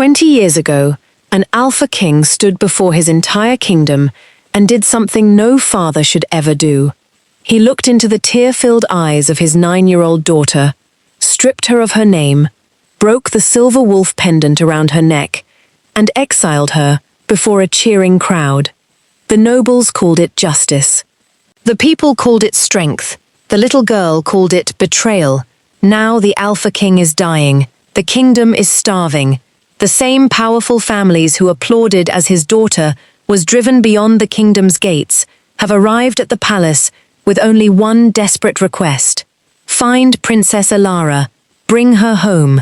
20 years ago, an alpha king stood before his entire kingdom and did something no father should ever do. He looked into the tear-filled eyes of his 9-year-old daughter, stripped her of her name, broke the silver wolf pendant around her neck, and exiled her before a cheering crowd. The nobles called it justice. The people called it strength. The little girl called it betrayal. Now the Alpha King is dying. The kingdom is starving. The same powerful families who applauded as his daughter was driven beyond the kingdom's gates have arrived at the palace with only one desperate request. Find Princess Alara. Bring her home.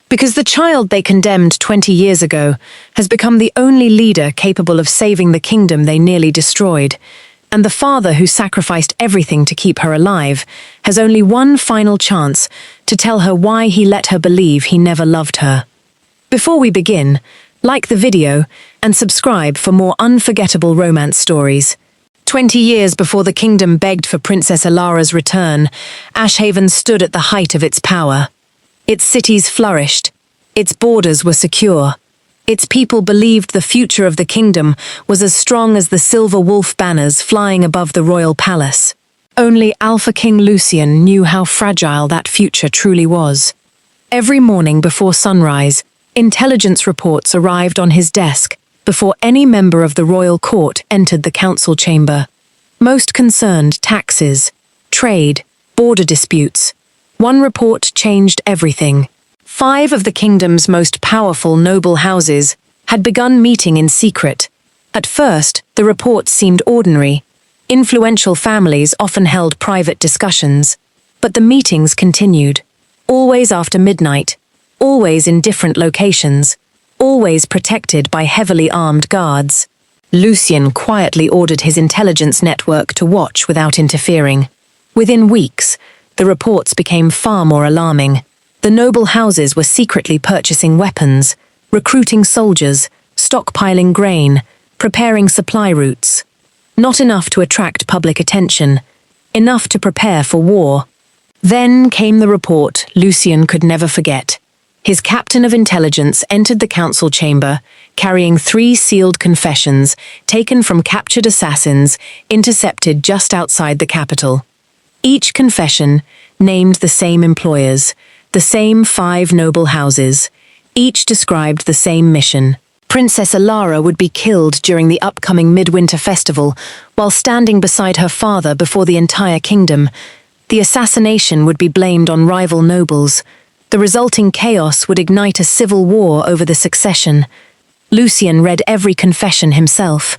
Because the child they condemned 20 years ago has become the only leader capable of saving the kingdom they nearly destroyed, and the father who sacrificed everything to keep her alive has only one final chance to tell her why he let her believe he never loved her. Before we begin, like the video and subscribe for more unforgettable romance stories. 20 years before the kingdom begged for Princess Alara's return, Ashhaven stood at the height of its power. Its cities flourished. Its borders were secure. Its people believed the future of the kingdom was as strong as the silver wolf banners flying above the royal palace. Only Alpha King Lucian knew how fragile that future truly was. Every morning before sunrise, intelligence reports arrived on his desk before any member of the royal court entered the council chamber. Most concerned taxes, trade, border disputes. One report changed everything. 5 of the kingdom's most powerful noble houses had begun meeting in secret. At first, the reports seemed ordinary. Influential families often held private discussions, but the meetings continued. Always after midnight, always in different locations, always protected by heavily armed guards. Lucian quietly ordered his intelligence network to watch without interfering. Within weeks, the reports became far more alarming. The noble houses were secretly purchasing weapons, recruiting soldiers, stockpiling grain, preparing supply routes. Not enough to attract public attention, enough to prepare for war. Then came the report Lucian could never forget. His captain of intelligence entered the council chamber, carrying 3 sealed confessions taken from captured assassins intercepted just outside the capital. Each confession named the same employers, the same 5 noble houses. Each described the same mission. Princess Alara would be killed during the upcoming midwinter festival while standing beside her father before the entire kingdom. The assassination would be blamed on rival nobles. The resulting chaos would ignite a civil war over the succession. Lucian read every confession himself.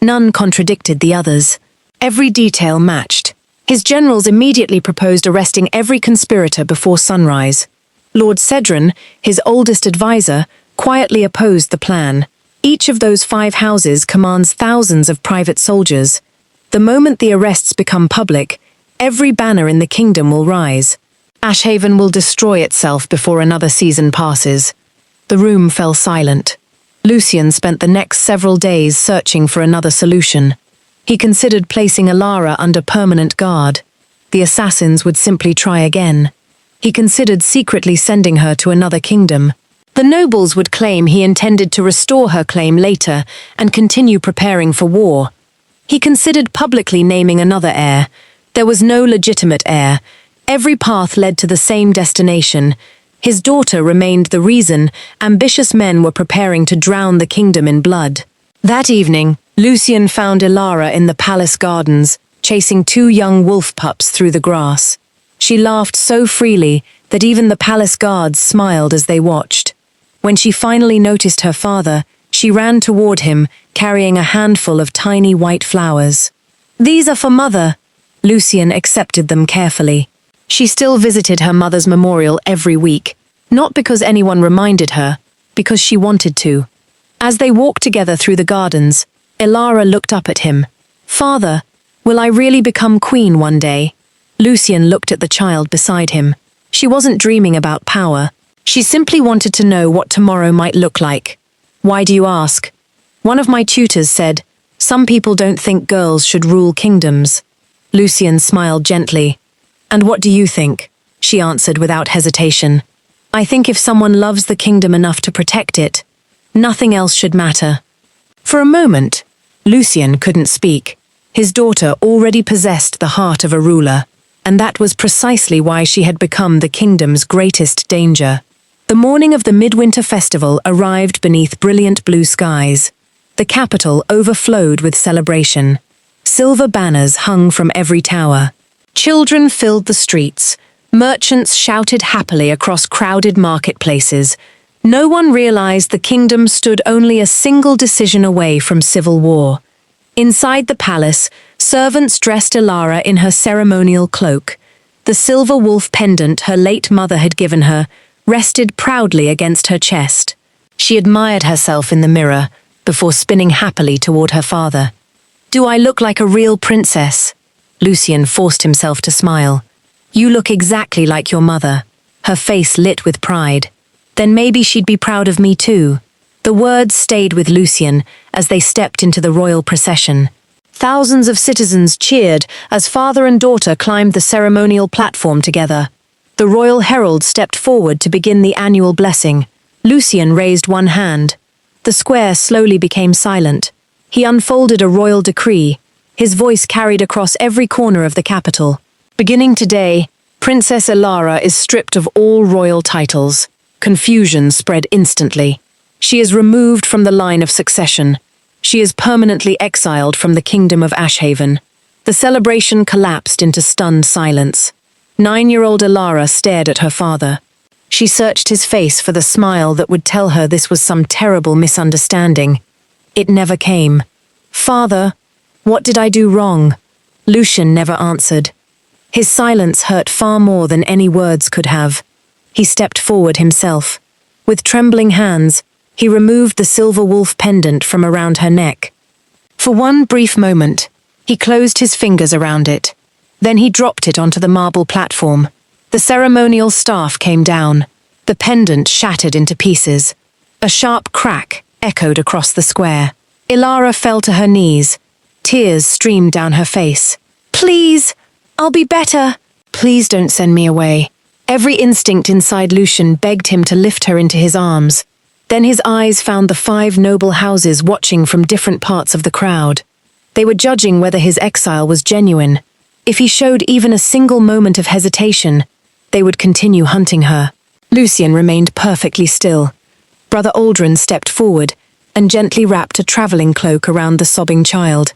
None contradicted the others. Every detail matched. His generals immediately proposed arresting every conspirator before sunrise. Lord Cedran, his oldest advisor, quietly opposed the plan. Each of those 5 houses commands thousands of private soldiers. The moment the arrests become public, every banner in the kingdom will rise. Ashhaven will destroy itself before another season passes. The room fell silent. Lucian spent the next several days searching for another solution. He considered placing Alara under permanent guard. The assassins would simply try again. He considered secretly sending her to another kingdom. The nobles would claim he intended to restore her claim later and continue preparing for war. He considered publicly naming another heir. There was no legitimate heir. Every path led to the same destination. His daughter remained the reason ambitious men were preparing to drown the kingdom in blood. That evening, Lucian found Alara in the palace gardens, chasing 2 young wolf pups through the grass. She laughed so freely that even the palace guards smiled as they watched. When she finally noticed her father, she ran toward him, carrying a handful of tiny white flowers. "These are for Mother." Lucian accepted them carefully. She still visited her mother's memorial every week, not because anyone reminded her, because she wanted to. As they walked together through the gardens, Alara looked up at him. "Father, will I really become queen one day?" Lucian looked at the child beside him. She wasn't dreaming about power. She simply wanted to know what tomorrow might look like. "Why do you ask?" "One of my tutors said, some people don't think girls should rule kingdoms." Lucian smiled gently. "And what do you think?" she answered without hesitation. "I think if someone loves the kingdom enough to protect it, Nothing else should matter. For a moment, Lucien couldn't speak. His daughter already possessed the heart of a ruler, and that was precisely why she had become the kingdom's greatest danger. The morning of the midwinter festival arrived beneath brilliant blue skies. The capital overflowed with celebration. Silver banners hung from every tower. Children filled the streets. Merchants shouted happily across crowded marketplaces. No one realized the kingdom stood only a single decision away from civil war. Inside the palace, servants dressed Elara in her ceremonial cloak. The silver wolf pendant her late mother had given her rested proudly against her chest. She admired herself in the mirror before spinning happily toward her father. "Do I look like a real princess?" Lucien forced himself to smile. "You look exactly like your mother." Her face lit with pride. Then maybe she'd be proud of me too. The words stayed with Lucien as they stepped into the royal procession. Thousands of citizens cheered as father and daughter climbed the ceremonial platform together. The royal herald stepped forward to begin the annual blessing. Lucien raised one hand. The square slowly became silent. He unfolded a royal decree. His voice carried across every corner of the capital. "Beginning today, Princess Elara is stripped of all royal titles." Confusion spread instantly. She is removed from the line of succession. She is permanently exiled from the kingdom of Ashhaven. The celebration collapsed into stunned silence. 9-year-old Elara stared at her father. She searched his face for the smile that would tell her this was some terrible misunderstanding. It never came. "Father, what did I do wrong?" Lucien never answered. His silence hurt far more than any words could have. He stepped forward himself. With trembling hands, he removed the silver wolf pendant from around her neck. For one brief moment, he closed his fingers around it. Then he dropped it onto the marble platform. The ceremonial staff came down. The pendant shattered into pieces. A sharp crack echoed across the square. Elara fell to her knees. Tears streamed down her face. "Please, I'll be better." "Please don't send me away." Every instinct inside Lucien begged him to lift her into his arms. Then his eyes found the 5 noble houses watching from different parts of the crowd. They were judging whether his exile was genuine. If he showed even a single moment of hesitation, they would continue hunting her. Lucien remained perfectly still. Brother Aldrin stepped forward and gently wrapped a traveling cloak around the sobbing child.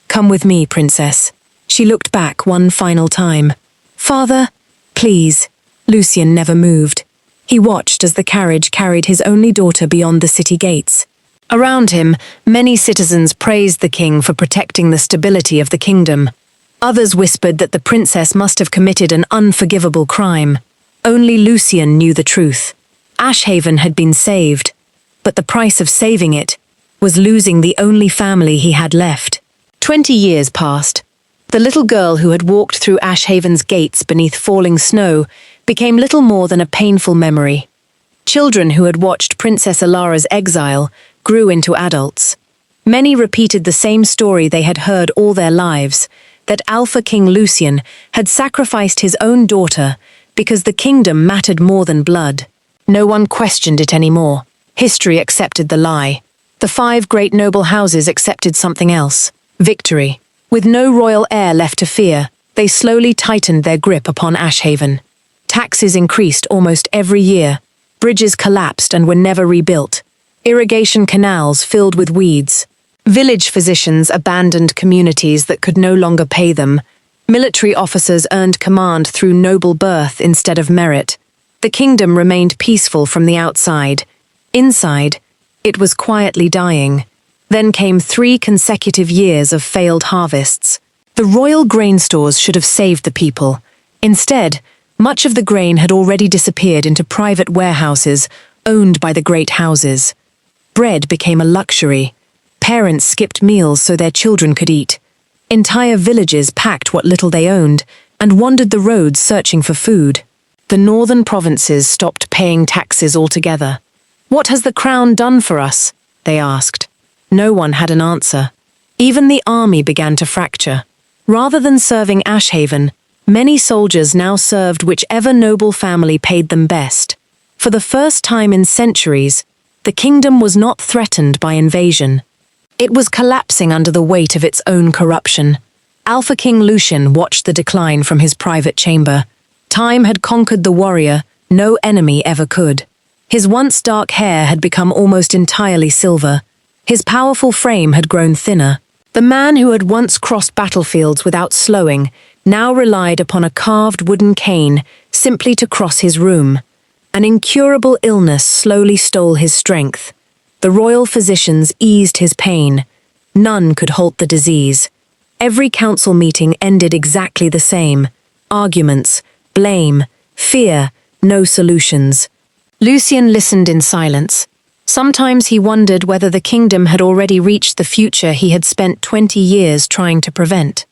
"Come with me, princess." She looked back one final time. "Father, please." Lucien never moved. He watched as the carriage carried his only daughter beyond the city gates. Around him, many citizens praised the king for protecting the stability of the kingdom. Others whispered that the princess must have committed an unforgivable crime. Only Lucien knew the truth. Ashhaven had been saved, but the price of saving it was losing the only family he had left. 20 years passed. The little girl who had walked through Ashhaven's gates beneath falling snow became little more than a painful memory. Children who had watched Princess Elara's exile grew into adults. Many repeated the same story they had heard all their lives, that Alpha King Lucien had sacrificed his own daughter because the kingdom mattered more than blood. No one questioned it anymore. History accepted the lie. The 5 great noble houses accepted something else: victory. With no royal heir left to fear, they slowly tightened their grip upon Ashhaven. Taxes increased almost every year. Bridges collapsed and were never rebuilt. Irrigation canals filled with weeds. Village physicians abandoned communities that could no longer pay them. Military officers earned command through noble birth instead of merit. The kingdom remained peaceful from the outside. Inside, it was quietly dying. Then came 3 consecutive years of failed harvests. The royal grain stores should have saved the people. Instead, much of the grain had already disappeared into private warehouses owned by the great houses. Bread became a luxury. Parents skipped meals so their children could eat. Entire villages packed what little they owned and wandered the roads searching for food. The northern provinces stopped paying taxes altogether. "What has the crown done for us?" they asked. No one had an answer. Even the army began to fracture. Rather than serving Ashhaven, many soldiers now served whichever noble family paid them best. For the first time in centuries, The kingdom was not threatened by invasion. It was collapsing under the weight of its own corruption. Alpha King Lucian watched the decline from his private chamber. Time had conquered the warrior, no enemy ever could. His once dark hair had become almost entirely silver. His powerful frame had grown thinner. The man who had once crossed battlefields without slowing now relied upon a carved wooden cane simply to cross his room. An incurable illness slowly stole his strength. The royal physicians eased his pain. None could halt the disease. Every council meeting ended exactly the same. Arguments, blame, fear, no solutions. Lucian listened in silence. Sometimes he wondered whether the kingdom had already reached the future he had spent 20 years trying to prevent.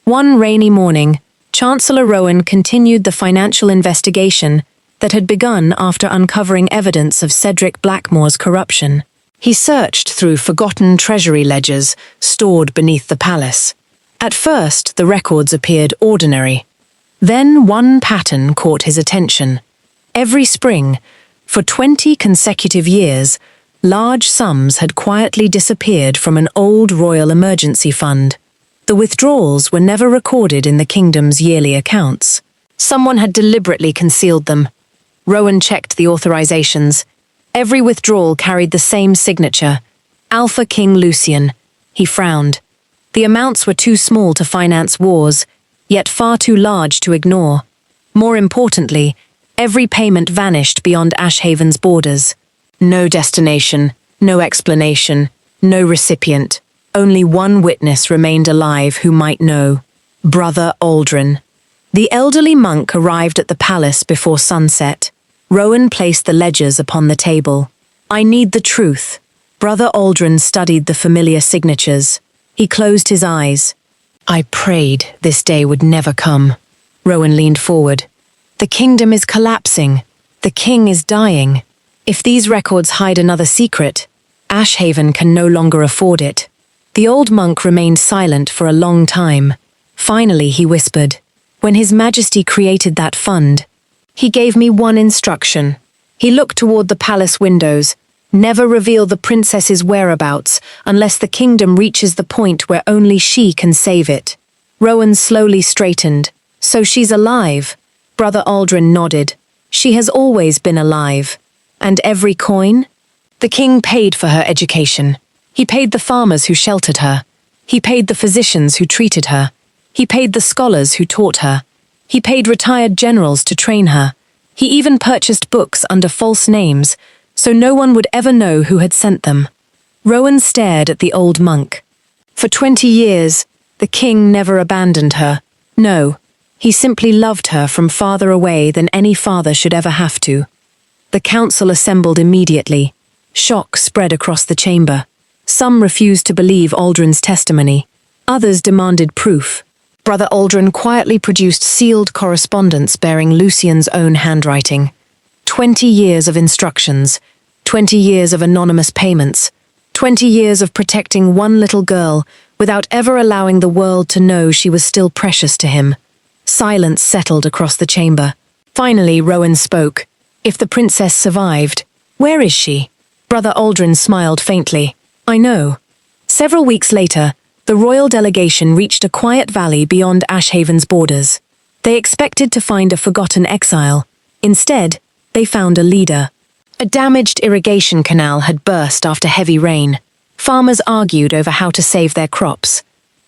One rainy morning, Chancellor Rowan continued the financial investigation that had begun after uncovering evidence of Cedric Blackmore's corruption. He searched through forgotten treasury ledgers stored beneath the palace. At first, the records appeared ordinary. Then one pattern caught his attention. Every spring, for 20 consecutive years, large sums had quietly disappeared from an old royal emergency fund. The withdrawals were never recorded in the kingdom's yearly accounts. Someone had deliberately concealed them. Rowan checked the authorizations. Every withdrawal carried the same signature, Alpha King Lucian. He frowned. The amounts were too small to finance wars, yet far too large to ignore. More importantly, every payment vanished beyond Ashhaven's borders. No destination, no explanation, no recipient. Only one witness remained alive who might know. Brother Aldrin. The elderly monk arrived at the palace before sunset. Rowan placed the ledgers upon the table. I need the truth. Brother Aldrin studied the familiar signatures. He closed his eyes. I prayed this day would never come. Rowan leaned forward. The kingdom is collapsing. The king is dying. If these records hide another secret, Ashhaven can no longer afford it. The old monk remained silent for a long time. Finally, he whispered, when His Majesty created that fund, he gave me one instruction. He looked toward the palace windows. Never reveal the princess's whereabouts unless the kingdom reaches the point where only she can save it. Rowan slowly straightened. So she's alive? Brother Aldrin nodded. She has always been alive. And every coin? The king paid for her education. He paid the farmers who sheltered her. He paid the physicians who treated her. He paid the scholars who taught her. He paid retired generals to train her. He even purchased books under false names, so no one would ever know who had sent them. Rowan stared at the old monk. For 20 years, the king never abandoned her. No, he simply loved her from farther away than any father should ever have to. The council assembled immediately. Shock spread across the chamber. Some refused to believe Aldrin's testimony. Others demanded proof. Brother Aldrin quietly produced sealed correspondence bearing Lucian's own handwriting. 20 years of instructions, 20 years of anonymous payments, 20 years of protecting one little girl without ever allowing the world to know she was still precious to him. Silence settled across the chamber. Finally, Rowan spoke. If the princess survived, where is she? Brother Aldrin smiled faintly. I know. Several weeks later, the royal delegation reached a quiet valley beyond Ashhaven's borders. They expected to find a forgotten exile. Instead, they found a leader. A damaged irrigation canal had burst after heavy rain. Farmers argued over how to save their crops.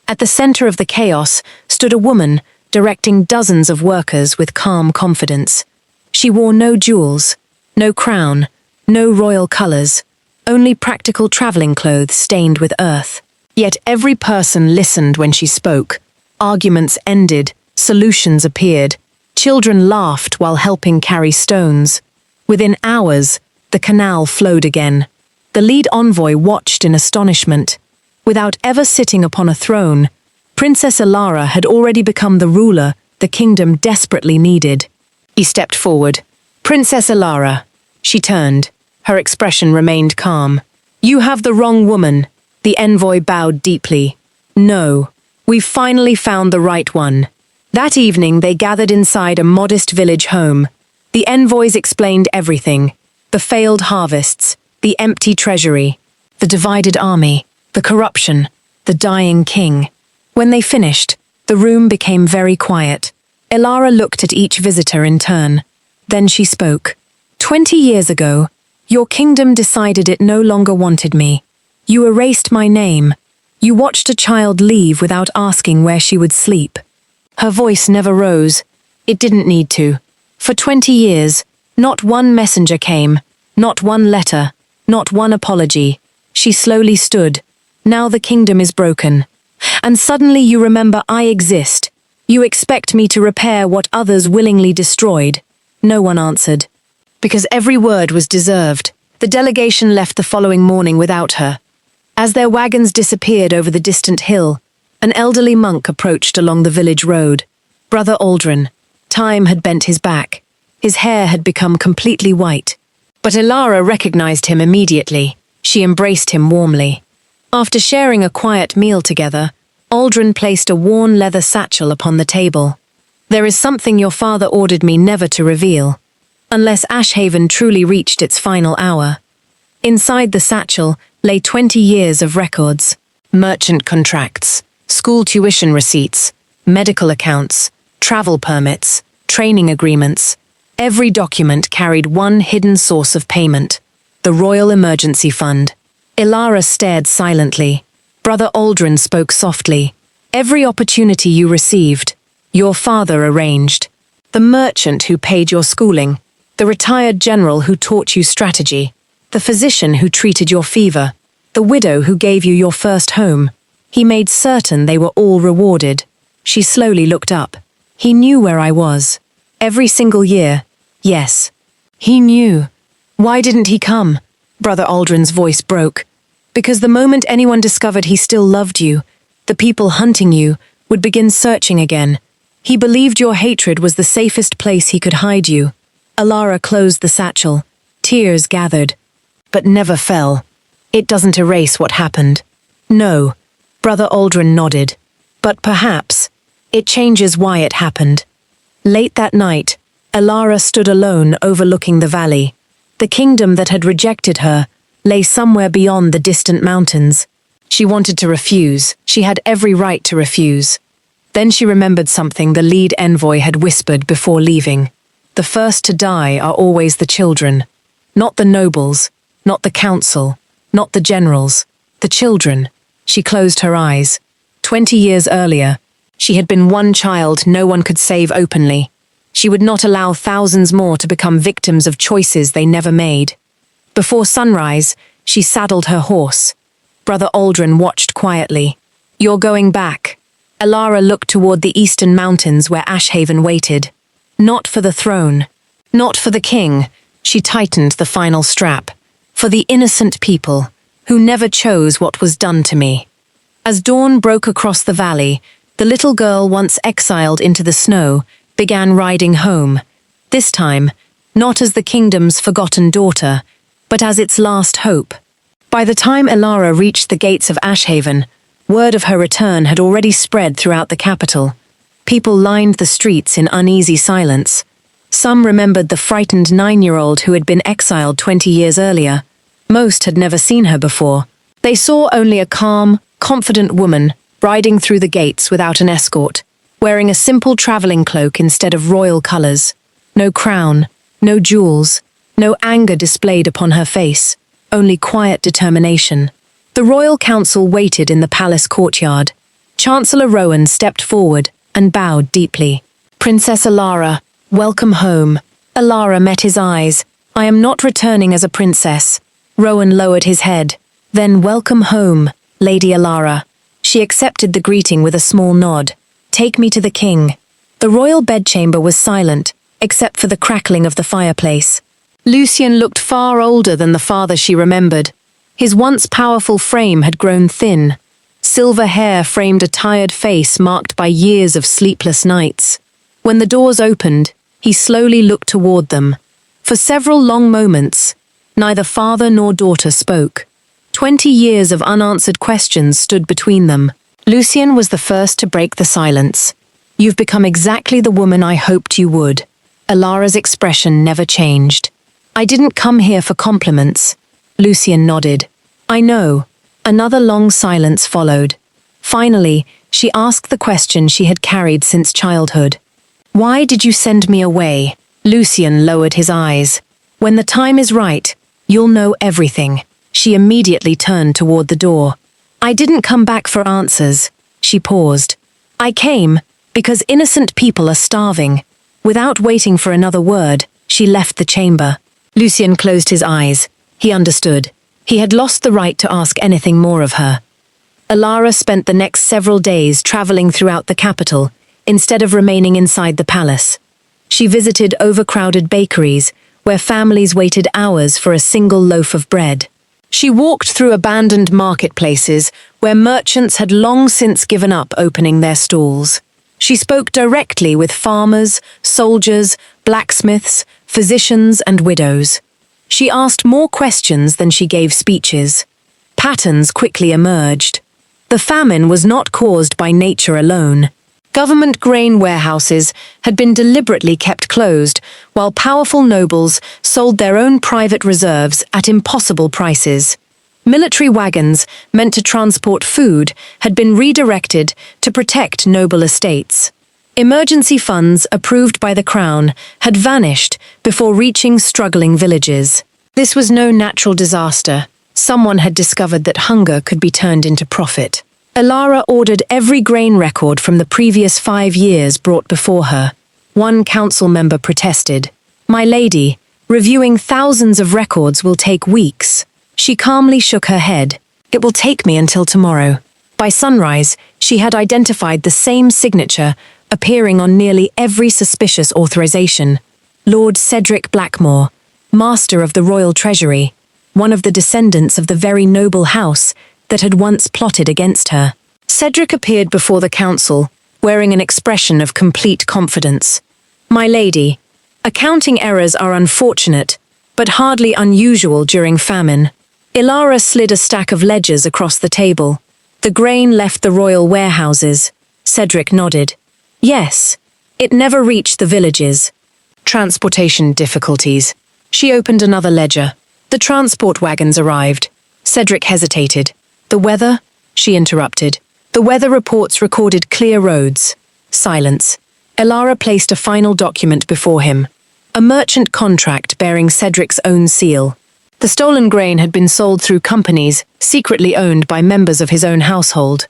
At the center of the chaos stood a woman directing dozens of workers with calm confidence. She wore no jewels, no crown, no royal colors, only practical traveling clothes stained with earth. Yet every person listened when she spoke. Arguments ended, solutions appeared. Children laughed while helping carry stones. Within hours, the canal flowed again. The lead envoy watched in astonishment. Without ever sitting upon a throne, Princess Alara had already become the ruler the kingdom desperately needed. He stepped forward. Princess Alara. She turned. Her expression remained calm. You have the wrong woman. The envoy bowed deeply. No, we've finally found the right one. That evening they gathered inside a modest village home. The envoys explained everything. The failed harvests, The empty treasury, the divided army, the corruption, the dying king. When they finished, the room became very quiet. Elara looked at each visitor in turn. Then she spoke. 20 years ago, your kingdom decided it no longer wanted me. You erased my name. You watched a child leave without asking where she would sleep. Her voice never rose. It didn't need to. For 20 years, not one messenger came, not one letter, not one apology. She slowly stood. Now the kingdom is broken. And suddenly you remember I exist. You expect me to repair what others willingly destroyed. No one answered. Because every word was deserved, the delegation left the following morning without her. As their wagons disappeared over the distant hill, an elderly monk approached along the village road. Brother Aldrin. Time had bent his back. His hair had become completely white. But Elara recognized him immediately. She embraced him warmly. After sharing a quiet meal together, Aldrin placed a worn leather satchel upon the table. There is something your father ordered me never to reveal, unless Ashhaven truly reached its final hour. Inside the satchel lay 20 years of records, merchant contracts, school tuition receipts, medical accounts, travel permits, training agreements. Every document carried one hidden source of payment, the Royal Emergency Fund. Elara stared silently. Brother Aldrin spoke softly. Every opportunity you received, your father arranged. The merchant who paid your schooling, the retired general who taught you strategy, the physician who treated your fever, the widow who gave you your first home. He made certain they were all rewarded. She slowly looked up. He knew where I was. Every single year. Yes. He knew. Why didn't he come? Brother Aldrin's voice broke. Because the moment anyone discovered he still loved you, the people hunting you would begin searching again. He believed your hatred was the safest place he could hide you. Elara closed the satchel. Tears gathered, but never fell. It doesn't erase what happened. No. Brother Aldrin nodded. But perhaps it changes why it happened. Late that night, Elara stood alone overlooking the valley. The kingdom that had rejected her lay somewhere beyond the distant mountains. She wanted to refuse. She had every right to refuse. Then she remembered something the lead envoy had whispered before leaving. The first to die are always the children. Not the nobles, not the council, not the generals, the children. She closed her eyes. 20 years earlier, she had been one child no one could save openly. She would not allow thousands more to become victims of choices they never made. Before sunrise, she saddled her horse. Brother Aldrin watched quietly. You're going back. Elara looked toward the eastern mountains where Ashhaven waited. Not for the throne. Not for the king. She tightened the final strap. For the innocent people, who never chose what was done to me. As dawn broke across the valley, the little girl once exiled into the snow began riding home. This time, not as the kingdom's forgotten daughter, but as its last hope. By the time Elara reached the gates of Ashhaven, word of her return had already spread throughout the capital. People lined the streets in uneasy silence. Some remembered the frightened 9-year-old who had been exiled 20 years earlier. Most had never seen her before. They saw only a calm, confident woman riding through the gates without an escort, wearing a simple traveling cloak instead of royal colors. No crown, no jewels, no anger displayed upon her face, only quiet determination. The royal council waited in the palace courtyard. Chancellor Rowan stepped forward and bowed deeply. Princess Elara, welcome home. Elara met his eyes. I am not returning as a princess. Rowan lowered his head. Then welcome home, Lady Elara. She accepted the greeting with a small nod. Take me to the king. The royal bedchamber was silent, except for the crackling of the fireplace. Lucien looked far older than the father she remembered. His once powerful frame had grown thin. Silver hair framed a tired face marked by years of sleepless nights. When the doors opened, he slowly looked toward them. For several long moments, neither father nor daughter spoke. 20 years of unanswered questions stood between them. Lucien was the first to break the silence. You've become exactly the woman I hoped you would. Elara's expression never changed. I didn't come here for compliments. Lucian nodded. I know. Another long silence followed. Finally, she asked the question she had carried since childhood. Why did you send me away? Lucian lowered his eyes. When the time is right, you'll know everything. She immediately turned toward the door. I didn't come back for answers. She paused. I came because innocent people are starving. Without waiting for another word, she left the chamber. Lucian closed his eyes. He understood. He had lost the right to ask anything more of her. Alara spent the next several days traveling throughout the capital, instead of remaining inside the palace. She visited overcrowded bakeries, where families waited hours for a single loaf of bread. She walked through abandoned marketplaces, where merchants had long since given up opening their stalls. She spoke directly with farmers, soldiers, blacksmiths, physicians, and widows. She asked more questions than she gave speeches. Patterns quickly emerged. The famine was not caused by nature alone. Government grain warehouses had been deliberately kept closed, while powerful nobles sold their own private reserves at impossible prices. Military wagons meant to transport food had been redirected to protect noble estates. Emergency funds approved by the crown had vanished before reaching struggling villages. This was no natural disaster. Someone had discovered that hunger could be turned into profit. Alara ordered every grain record from the previous 5 years brought before her. One council member protested. My lady, reviewing thousands of records will take weeks. She calmly shook her head. It will take me until tomorrow. By sunrise, she had identified the same signature appearing on nearly every suspicious authorization. Lord Cedric Blackmore, Master of the Royal Treasury, one of the descendants of the very noble house that had once plotted against her. Cedric appeared before the council, wearing an expression of complete confidence. My lady, accounting errors are unfortunate, but hardly unusual during famine. Alara slid a stack of ledgers across the table. The grain left the royal warehouses. Cedric nodded. Yes, it never reached the villages. Transportation difficulties. She opened another ledger. The transport wagons arrived. Cedric hesitated. The weather? She interrupted. The weather reports recorded clear roads. Silence. Alara placed a final document before him. A merchant contract bearing Cedric's own seal. The stolen grain had been sold through companies secretly owned by members of his own household.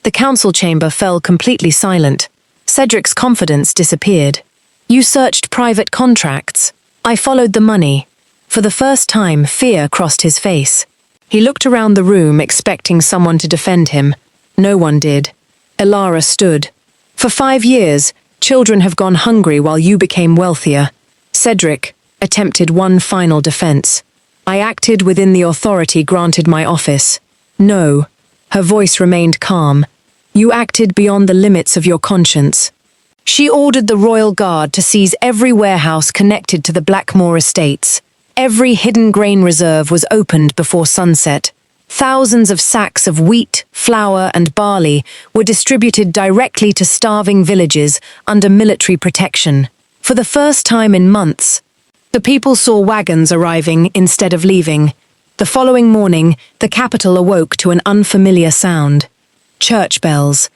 The council chamber fell completely silent. Cedric's confidence disappeared. You searched private contracts. I followed the money. For the first time, fear crossed his face. He looked around the room, expecting someone to defend him. No one did. Alara stood. For 5 years, children have gone hungry while you became wealthier. Cedric attempted one final defense. I acted within the authority granted my office. No. Her voice remained calm. You acted beyond the limits of your conscience. She ordered the royal guard to seize every warehouse connected to the Blackmore estates. Every hidden grain reserve was opened before sunset. Thousands of sacks of wheat, flour, and barley were distributed directly to starving villages under military protection. For the first time in months, the people saw wagons arriving instead of leaving. The following morning, the capital awoke to an unfamiliar sound. Church bells,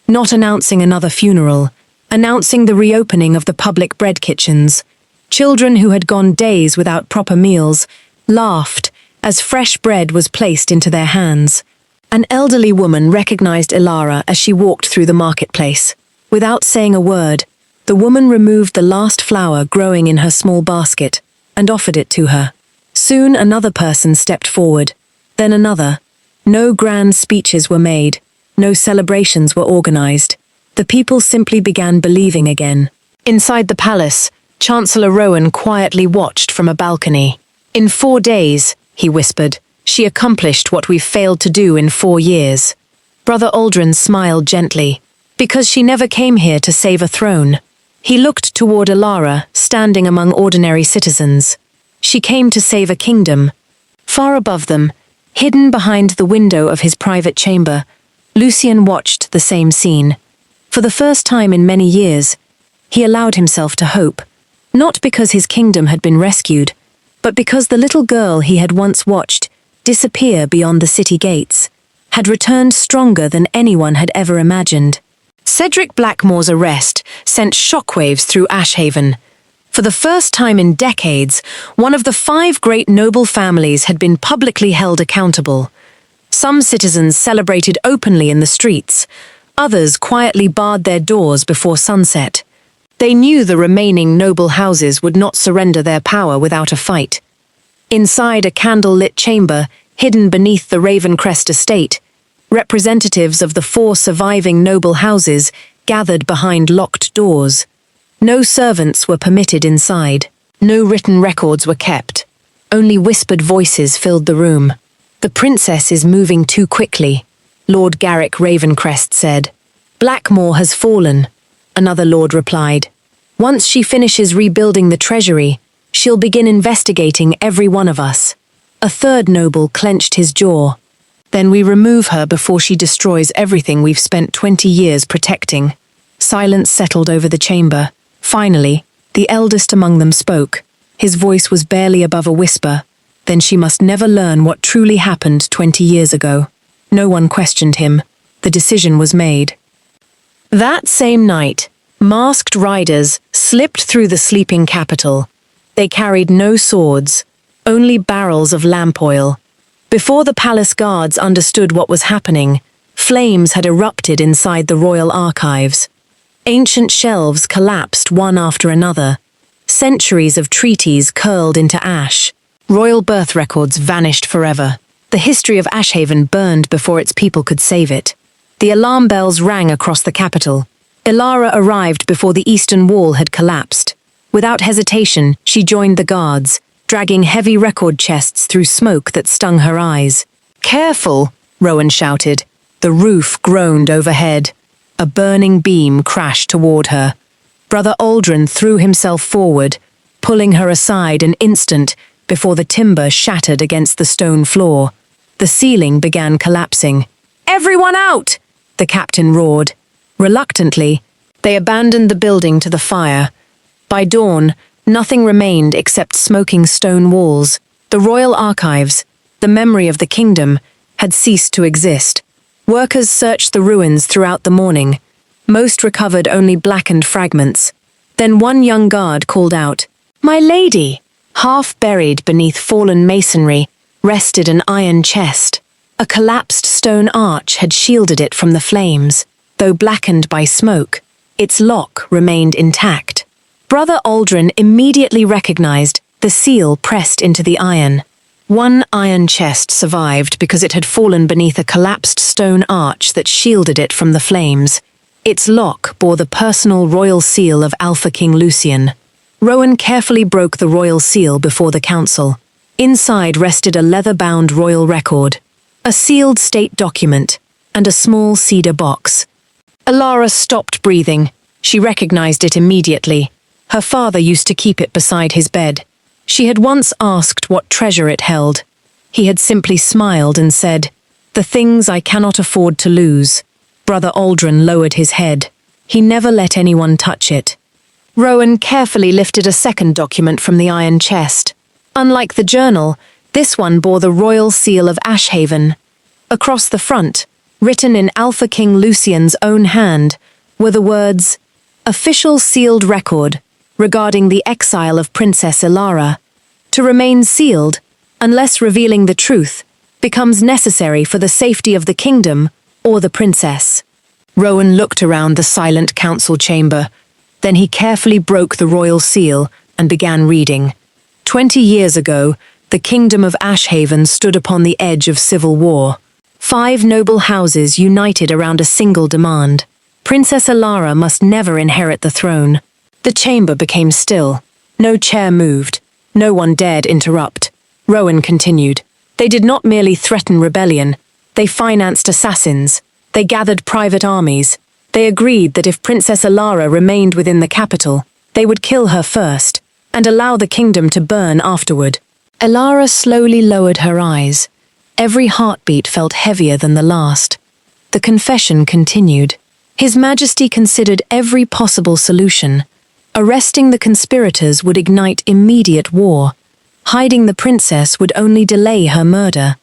not announcing another funeral, announcing the reopening of the public bread kitchens. Children who had gone days without proper meals laughed as fresh bread was placed into their hands. An elderly woman recognized Alara as she walked through the marketplace. Without saying a word, the woman removed the last flower growing in her small basket and offered it to her. Soon another person stepped forward, then another. No grand speeches were made. No celebrations were organized. The people simply began believing again. Inside the palace, Chancellor Rowan quietly watched from a balcony. In 4 days, he whispered, she accomplished what we've failed to do in 4 years. Brother Aldrin smiled gently, because she never came here to save a throne. He looked toward Alara, standing among ordinary citizens. She came to save a kingdom. Far above them, hidden behind the window of his private chamber, Lucian watched the same scene. For the first time in many years, he allowed himself to hope, not because his kingdom had been rescued, but because the little girl he had once watched disappear beyond the city gates, had returned stronger than anyone had ever imagined. Cedric Blackmore's arrest sent shockwaves through Ashhaven. For the first time in decades, one of the 5 great noble families had been publicly held accountable. Some citizens celebrated openly in the streets, others quietly barred their doors before sunset. They knew the remaining noble houses would not surrender their power without a fight. Inside a candle-lit chamber, hidden beneath the Ravencrest estate, representatives of the 4 surviving noble houses gathered behind locked doors. No servants were permitted inside. No written records were kept. Only whispered voices filled the room. "The princess is moving too quickly," Lord Garrick Ravencrest said. "Blackmore has fallen," another lord replied. "Once she finishes rebuilding the treasury, she'll begin investigating every one of us." A third noble clenched his jaw. "Then we remove her before she destroys everything we've spent 20 years protecting." Silence settled over the chamber. Finally, the eldest among them spoke. His voice was barely above a whisper. "Then she must never learn what truly happened 20 years ago." No one questioned him. The decision was made. That same night, masked riders slipped through the sleeping capital. They carried no swords, only barrels of lamp oil. Before the palace guards understood what was happening, flames had erupted inside the royal archives. Ancient shelves collapsed one after another. Centuries of treaties curled into ash. Royal birth records vanished forever. The history of Ashhaven burned before its people could save it. The alarm bells rang across the capital. Elara arrived before the eastern wall had collapsed. Without hesitation, she joined the guards, dragging heavy record chests through smoke that stung her eyes. "Careful!" Rowan shouted. The roof groaned overhead. A burning beam crashed toward her. Brother Aldrin threw himself forward, pulling her aside an instant before the timber shattered against the stone floor. The ceiling began collapsing. "Everyone out!" the captain roared. Reluctantly, they abandoned the building to the fire. By dawn, nothing remained except smoking stone walls. The royal archives, the memory of the kingdom, had ceased to exist. Workers searched the ruins throughout the morning. Most recovered only blackened fragments. Then one young guard called out, "My lady!" Half buried beneath fallen masonry rested an iron chest. A collapsed stone arch had shielded it from the flames. Though blackened by smoke, its lock remained intact. Brother Aldrin immediately recognized the seal pressed into the iron. One iron chest survived because it had fallen beneath a collapsed stone arch that shielded it from the flames. Its lock bore the personal royal seal of Alpha King Lucian. Rowan carefully broke the royal seal before the council. Inside rested a leather-bound royal record, a sealed state document, and a small cedar box. Elara stopped breathing. She recognized it immediately. Her father used to keep it beside his bed. She had once asked what treasure it held. He had simply smiled and said, "The things I cannot afford to lose." Brother Aldrin lowered his head. He never let anyone touch it. Rowan carefully lifted a second document from the iron chest. Unlike the journal, this one bore the royal seal of Ashhaven. Across the front, written in Alpha King Lucian's own hand, were the words, "Official sealed record regarding the exile of Princess Elara. To remain sealed, unless revealing the truth, becomes necessary for the safety of the kingdom or the princess." Rowan looked around the silent council chamber. Then he carefully broke the royal seal and began reading. 20 years ago, the kingdom of Ashhaven stood upon the edge of civil war. 5 noble houses united around a single demand. Princess Elara must never inherit the throne. The chamber became still. No chair moved. No one dared interrupt. Rowan continued. They did not merely threaten rebellion. They financed assassins. They gathered private armies. They agreed that if Princess Elara remained within the capital, they would kill her first, and allow the kingdom to burn afterward. Elara slowly lowered her eyes. Every heartbeat felt heavier than the last. The confession continued. His Majesty considered every possible solution. Arresting the conspirators would ignite immediate war. Hiding the princess would only delay her murder.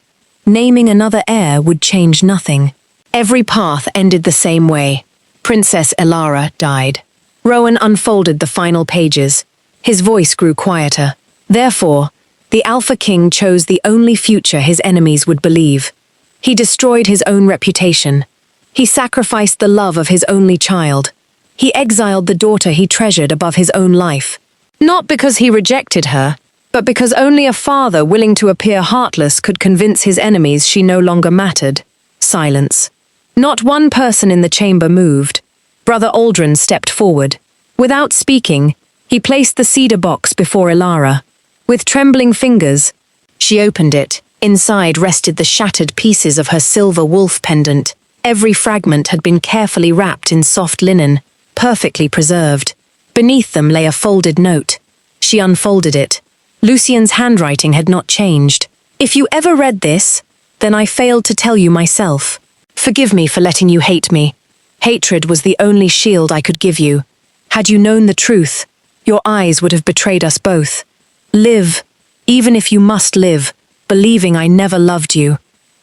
Naming another heir would change nothing. Every path ended the same way. Princess Elara died. Rowan unfolded the final pages. His voice grew quieter. Therefore, the Alpha King chose the only future his enemies would believe. He destroyed his own reputation. He sacrificed the love of his only child. He exiled the daughter he treasured above his own life. Not because he rejected her, but because only a father willing to appear heartless could convince his enemies she no longer mattered. Silence. Not one person in the chamber moved. Brother Aldrin stepped forward. Without speaking, he placed the cedar box before Elara. With trembling fingers, she opened it. Inside rested the shattered pieces of her silver wolf pendant. Every fragment had been carefully wrapped in soft linen, perfectly preserved. Beneath them lay a folded note. She unfolded it. Lucien's handwriting had not changed. If you ever read this, then I failed to tell you myself. Forgive me for letting you hate me. Hatred was the only shield I could give you. Had you known the truth, your eyes would have betrayed us both. Live, even if you must live, believing I never loved you.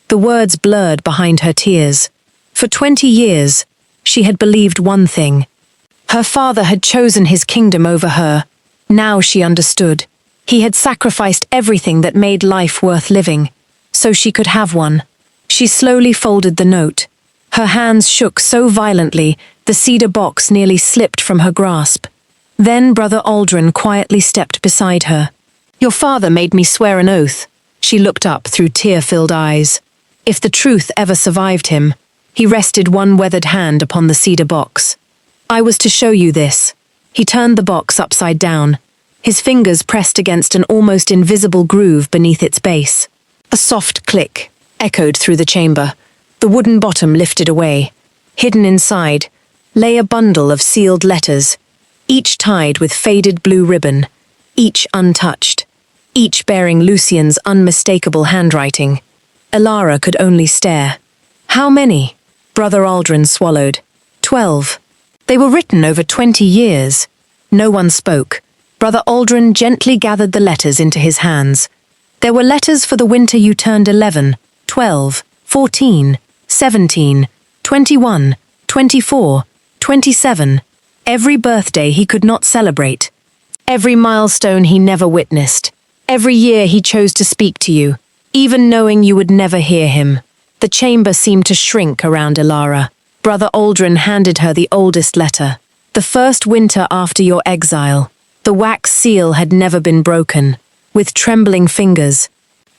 The words blurred behind her tears. For 20 years, she had believed one thing. Her father had chosen his kingdom over her. Now she understood. He had sacrificed everything that made life worth living, so she could have one. She slowly folded the note. Her hands shook so violently, the cedar box nearly slipped from her grasp. Then Brother Aldrin quietly stepped beside her. Your father made me swear an oath. She looked up through tear-filled eyes. If the truth ever survived him, he rested one weathered hand upon the cedar box. I was to show you this. He turned the box upside down. His fingers pressed against an almost invisible groove beneath its base. A soft click echoed through the chamber. The wooden bottom lifted away. Hidden inside lay a bundle of sealed letters, each tied with faded blue ribbon, each untouched, each bearing Lucien's unmistakable handwriting. Elara could only stare. How many? Brother Aldrin swallowed. 12. They were written over 20 years. No one spoke. Brother Aldrin gently gathered the letters into his hands. There were letters for the winter you turned 11, 12, 14, 17, 21, 24, 27. Every birthday he could not celebrate. Every milestone he never witnessed. Every year he chose to speak to you, even knowing you would never hear him. The chamber seemed to shrink around Elara. Brother Aldrin handed her the oldest letter. The first winter after your exile. The wax seal had never been broken. With trembling fingers,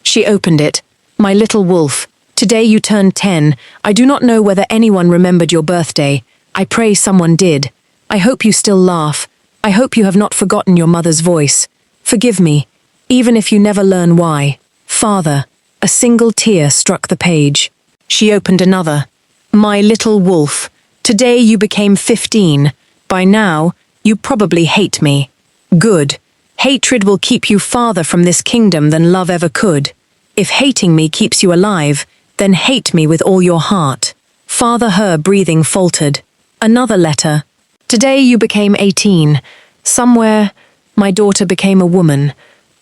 she opened it. My little wolf, today you turned 10. I do not know whether anyone remembered your birthday. I pray someone did. I hope you still laugh. I hope you have not forgotten your mother's voice. Forgive me, even if you never learn why. Father, a single tear struck the page. She opened another. My little wolf, today you became 15. By now, you probably hate me. Good. Hatred will keep you farther from this kingdom than love ever could. If hating me keeps you alive, then hate me with all your heart. Father her breathing faltered. Another letter. Today you became 18. Somewhere, my daughter became a woman.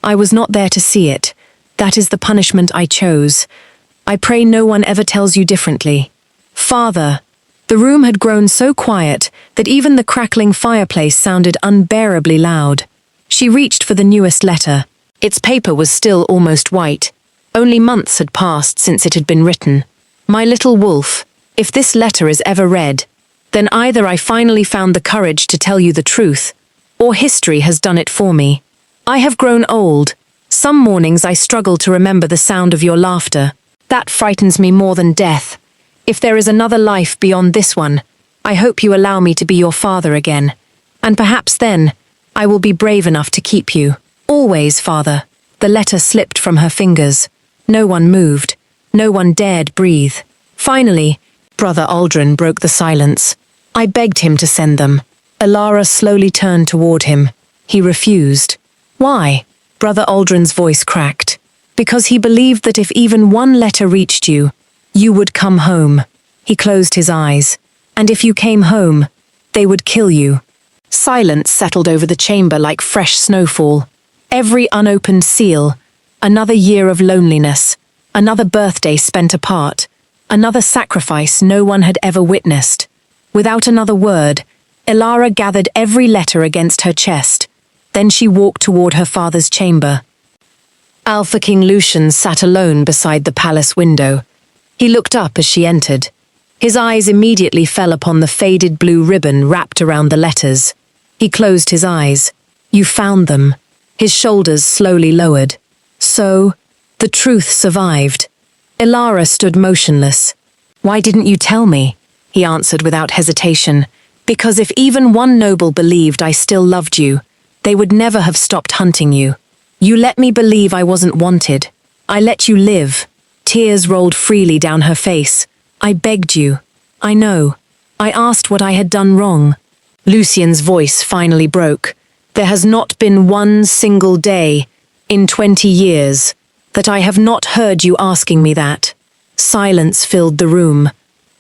I was not there to see it. That is the punishment I chose. I pray no one ever tells you differently. Father. The room had grown so quiet that even the crackling fireplace sounded unbearably loud. She reached for the newest letter. Its paper was still almost white. Only months had passed since it had been written. My little wolf, if this letter is ever read, then either I finally found the courage to tell you the truth, or history has done it for me. I have grown old. Some mornings I struggle to remember the sound of your laughter. That frightens me more than death. If there is another life beyond this one, I hope you allow me to be your father again. And perhaps then, I will be brave enough to keep you. Always, Father. The letter slipped from her fingers. No one moved. No one dared breathe. Finally, Brother Aldrin broke the silence. I begged him to send them. Elara slowly turned toward him. He refused. Why? Brother Aldrin's voice cracked. Because he believed that if even one letter reached you, you would come home. He closed his eyes. And if you came home, they would kill you. Silence settled over the chamber like fresh snowfall. Every unopened seal, another year of loneliness, Another birthday spent apart. Another sacrifice no one had ever witnessed. Without another word, Elara gathered every letter against her chest. Then she walked toward her father's chamber. Alpha King Lucian sat alone beside the palace window. He looked up as she entered. His eyes immediately fell upon the faded blue ribbon wrapped around the letters. He closed his eyes. You found them. His shoulders slowly lowered. So, the truth survived. Elara stood motionless. Why didn't you tell me? He answered without hesitation. Because if even one noble believed I still loved you, they would never have stopped hunting you. You let me believe I wasn't wanted. I let you live. Tears rolled freely down her face. I begged you. I know. I asked what I had done wrong. Lucian's voice finally broke. There has not been one single day, in 20 years, that I have not heard you asking me that. Silence filled the room.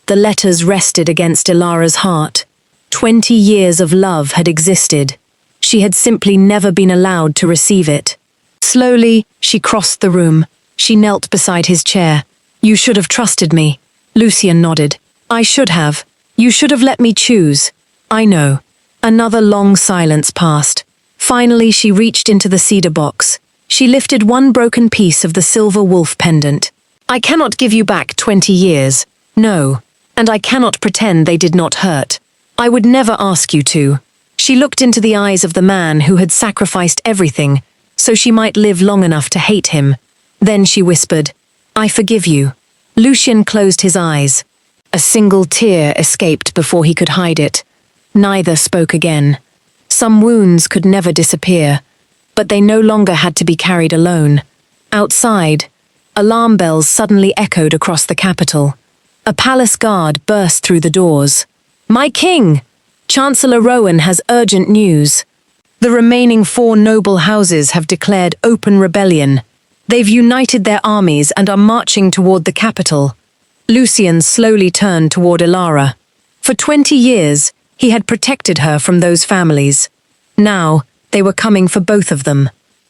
The letters rested against Elara's heart. 20 years of love had existed. She had simply never been allowed to receive it. Slowly, she crossed the room. She knelt beside his chair. You should have trusted me. Lucian nodded. I should have. You should have let me choose. I know. Another long silence passed. Finally, she reached into the cedar box. She lifted one broken piece of the silver wolf pendant. I cannot give you back 20 years. No. And I cannot pretend they did not hurt. I would never ask you to. She looked into the eyes of the man who had sacrificed everything, so she might live long enough to hate him. Then she whispered, I forgive you. Lucian closed his eyes. A single tear escaped before he could hide it. Neither spoke again. Some wounds could never disappear, but they no longer had to be carried alone. Outside, alarm bells suddenly echoed across the capital. A palace guard burst through the doors. My king! Chancellor Rowan has urgent news. The remaining 4 noble houses have declared open rebellion. They've united their armies and are marching toward the capital. Lucian slowly turned toward Elara. For 20 years, he had protected her from those families. Now, they were coming for both of them.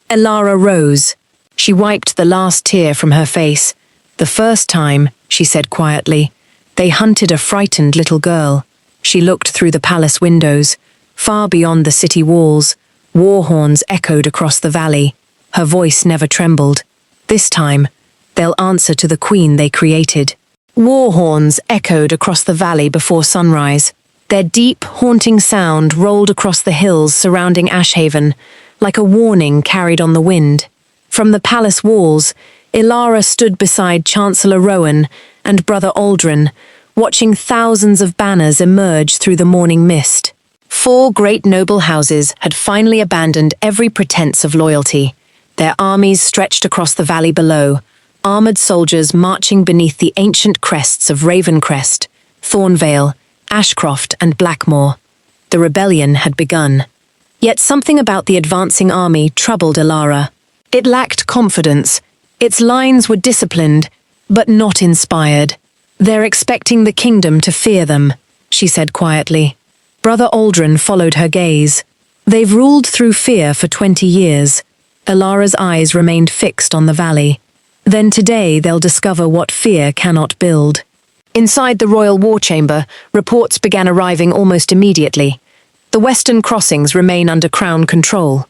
Elara rose. She wiped the last tear from her face. The first time, she said quietly, they hunted a frightened little girl. She looked through the palace windows. Far beyond the city walls, war horns echoed across the valley. Her voice never trembled. This time, they'll answer to the queen they created. War horns echoed across the valley before sunrise. Their deep, haunting sound rolled across the hills surrounding Ashhaven, like a warning carried on the wind. From the palace walls, Elara stood beside Chancellor Rowan and Brother Aldrin, watching thousands of banners emerge through the morning mist. 4 great noble houses had finally abandoned every pretense of loyalty. Their armies stretched across the valley below, armored soldiers marching beneath the ancient crests of Ravencrest, Thornvale, Ashcroft, and Blackmoor. The rebellion had begun. Yet something about the advancing army troubled Elara. It lacked confidence. Its lines were disciplined, but not inspired. They're expecting the kingdom to fear them, she said quietly. Brother Aldrin followed her gaze. They've ruled through fear for 20 years. Elara's eyes remained fixed on the valley. Then today they'll discover what fear cannot build. Inside the royal war chamber, reports began arriving almost immediately. The western crossings remain under crown control.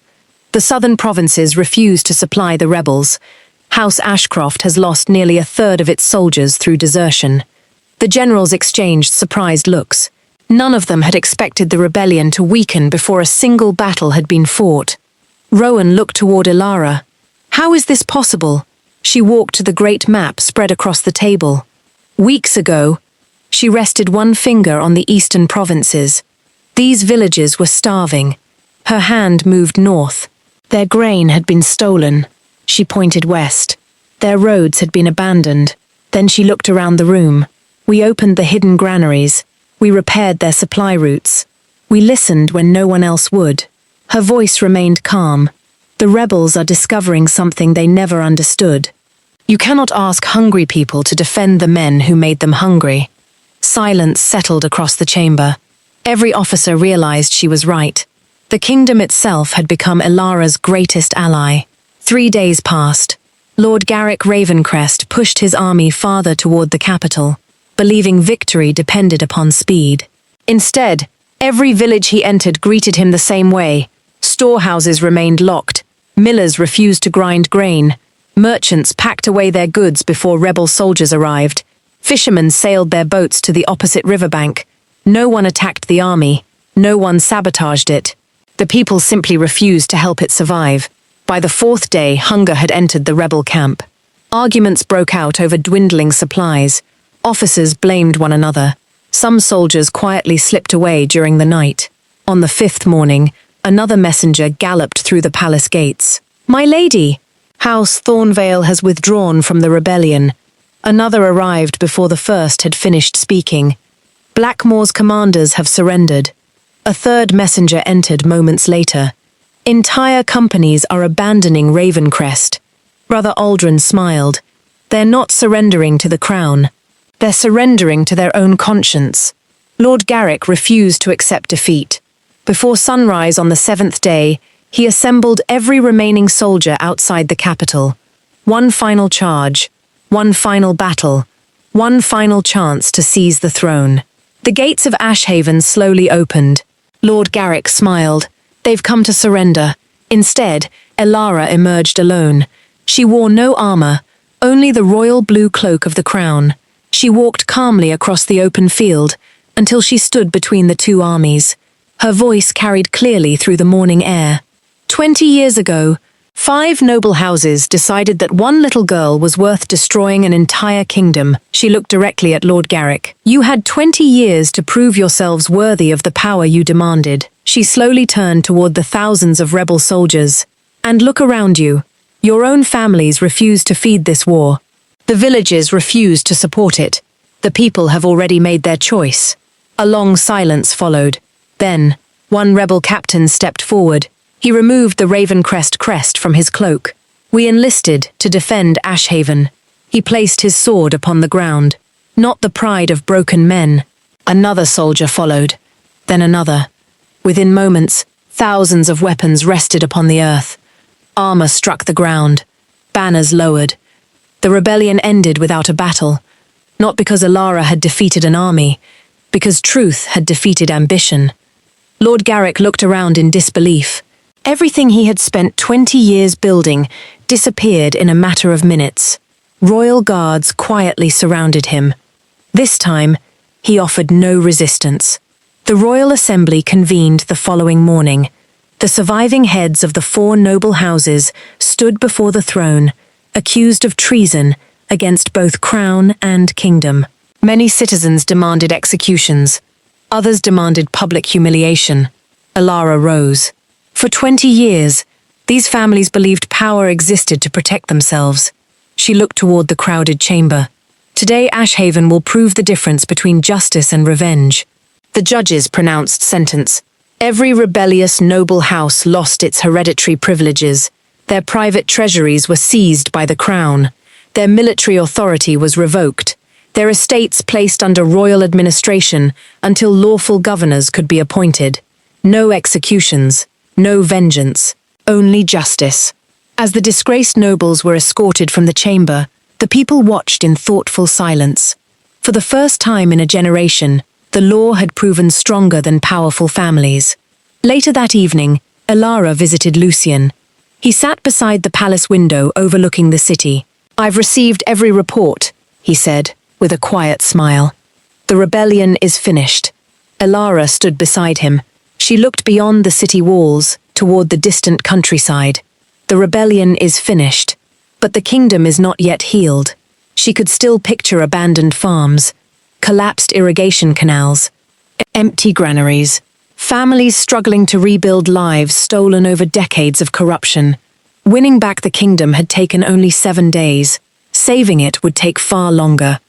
The southern provinces refuse to supply the rebels. House Ashcroft has lost nearly a third of its soldiers through desertion. The generals exchanged surprised looks. None of them had expected the rebellion to weaken before a single battle had been fought. Rowan looked toward Elara. How is this possible? She walked to the great map spread across the table. Weeks ago, she rested one finger on the eastern provinces. These villages were starving. Her hand moved north. Their grain had been stolen. She pointed west. Their roads had been abandoned. Then she looked around the room. We opened the hidden granaries. We repaired their supply routes. We listened when no one else would. Her voice remained calm. The rebels are discovering something they never understood. You cannot ask hungry people to defend the men who made them hungry. Silence settled across the chamber. Every officer realized she was right. The kingdom itself had become Elara's greatest ally. 3 days passed. Lord Garrick Ravencrest pushed his army farther toward the capital, believing victory depended upon speed. Instead, every village he entered greeted him the same way. Storehouses remained locked, millers refused to grind grain, merchants packed away their goods before rebel soldiers arrived, fishermen sailed their boats to the opposite riverbank. No one attacked the army, no one sabotaged it. The people simply refused to help it survive. By the fourth day, hunger had entered the rebel camp. Arguments broke out over dwindling supplies. Officers blamed one another. Some soldiers quietly slipped away during the night. On the fifth morning, another messenger galloped through the palace gates. "My lady, House Thornvale has withdrawn from the rebellion." Another arrived before the first had finished speaking. "Blackmore's commanders have surrendered." A third messenger entered moments later. "Entire companies are abandoning Ravencrest." Brother Aldrin smiled. "They're not surrendering to the crown. They're surrendering to their own conscience." Lord Garrick refused to accept defeat. Before sunrise on the seventh day, he assembled every remaining soldier outside the capital. One final charge, one final battle, one final chance to seize the throne. The gates of Ashhaven slowly opened. Lord Garrick smiled. "They've come to surrender." Instead, Elara emerged alone. She wore no armor, only the royal blue cloak of the crown. She walked calmly across the open field until she stood between the two armies. Her voice carried clearly through the morning air. 20 years ago, 5 noble houses decided that one little girl was worth destroying an entire kingdom. She looked directly at Lord Garrick. "You had 20 years to prove yourselves worthy of the power you demanded." She slowly turned toward the thousands of rebel soldiers. "And look around you. Your own families refuse to feed this war. The villages refuse to support it. The people have already made their choice." A long silence followed. Then, one rebel captain stepped forward. He removed the Ravencrest crest from his cloak. "We enlisted to defend Ashhaven." He placed his sword upon the ground. "Not the pride of broken men." Another soldier followed, then another. Within moments, thousands of weapons rested upon the earth. Armor struck the ground. Banners lowered. The rebellion ended without a battle. Not because Elara had defeated an army, because truth had defeated ambition. Lord Garrick looked around in disbelief. Everything he had spent 20 years building disappeared in a matter of minutes. Royal guards quietly surrounded him. This time, he offered no resistance. The Royal Assembly convened the following morning. The surviving heads of the 4 noble houses stood before the throne, accused of treason against both crown and kingdom. Many citizens demanded executions. Others demanded public humiliation. Elara rose. For 20 years, these families believed power existed to protect themselves. She looked toward the crowded chamber. Today, Ashhaven will prove the difference between justice and revenge. The judges pronounced sentence. Every rebellious noble house lost its hereditary privileges. Their private treasuries were seized by the crown. Their military authority was revoked. Their estates placed under royal administration until lawful governors could be appointed. No executions, no vengeance, only justice. As the disgraced nobles were escorted from the chamber, the people watched in thoughtful silence. For the first time in a generation, the law had proven stronger than powerful families. Later that evening, Elara visited Lucian. He sat beside the palace window overlooking the city. "I've received every report," he said, with a quiet smile. "The rebellion is finished." Elara stood beside him. She looked beyond the city walls, toward the distant countryside. "The rebellion is finished, but the kingdom is not yet healed." She could still picture abandoned farms, collapsed irrigation canals, empty granaries, families struggling to rebuild lives stolen over decades of corruption. Winning back the kingdom had taken only 7 days. Saving it would take far longer.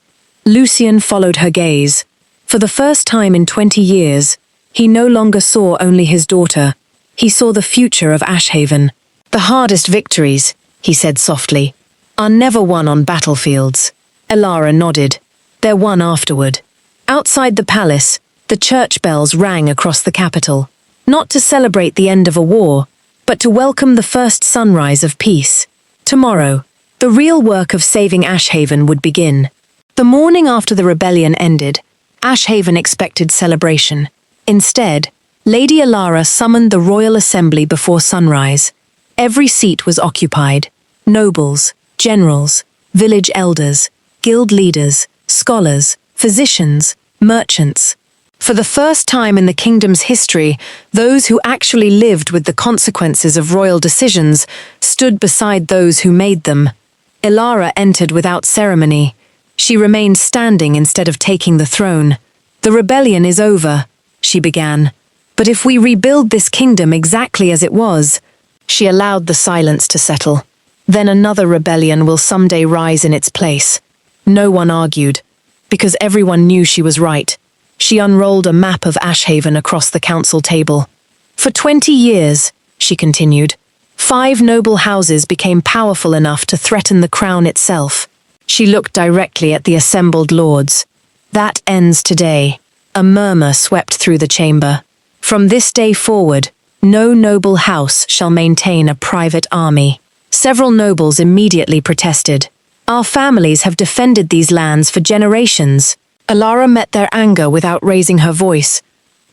Lucian followed her gaze. For the first time in 20 years, he no longer saw only his daughter. He saw the future of Ashhaven. "The hardest victories," he said softly, "are never won on battlefields." Elara nodded. "They're won afterward." Outside the palace, the church bells rang across the capital, not to celebrate the end of a war, but to welcome the first sunrise of peace. Tomorrow, The real work of saving Ashhaven would begin. The morning after the rebellion ended, Ashhaven expected celebration. Instead, Lady Alara summoned the royal assembly before sunrise. Every seat was occupied. Nobles, generals, village elders, guild leaders, scholars, physicians, merchants. For the first time in the kingdom's history, those who actually lived with the consequences of royal decisions stood beside those who made them. Alara entered without ceremony. She remained standing instead of taking the throne. "The rebellion is over," she began. "But if we rebuild this kingdom exactly as it was..." She allowed the silence to settle. "Then another rebellion will someday rise in its place." No one argued, because everyone knew she was right. She unrolled a map of Ashhaven across the council table. "For 20 years," she continued, "5 noble houses became powerful enough to threaten the crown itself." She looked directly at the assembled lords. "That ends today." A murmur swept through the chamber. "From this day forward, no noble house shall maintain a private army." Several nobles immediately protested. "Our families have defended these lands for generations." Alara met their anger without raising her voice.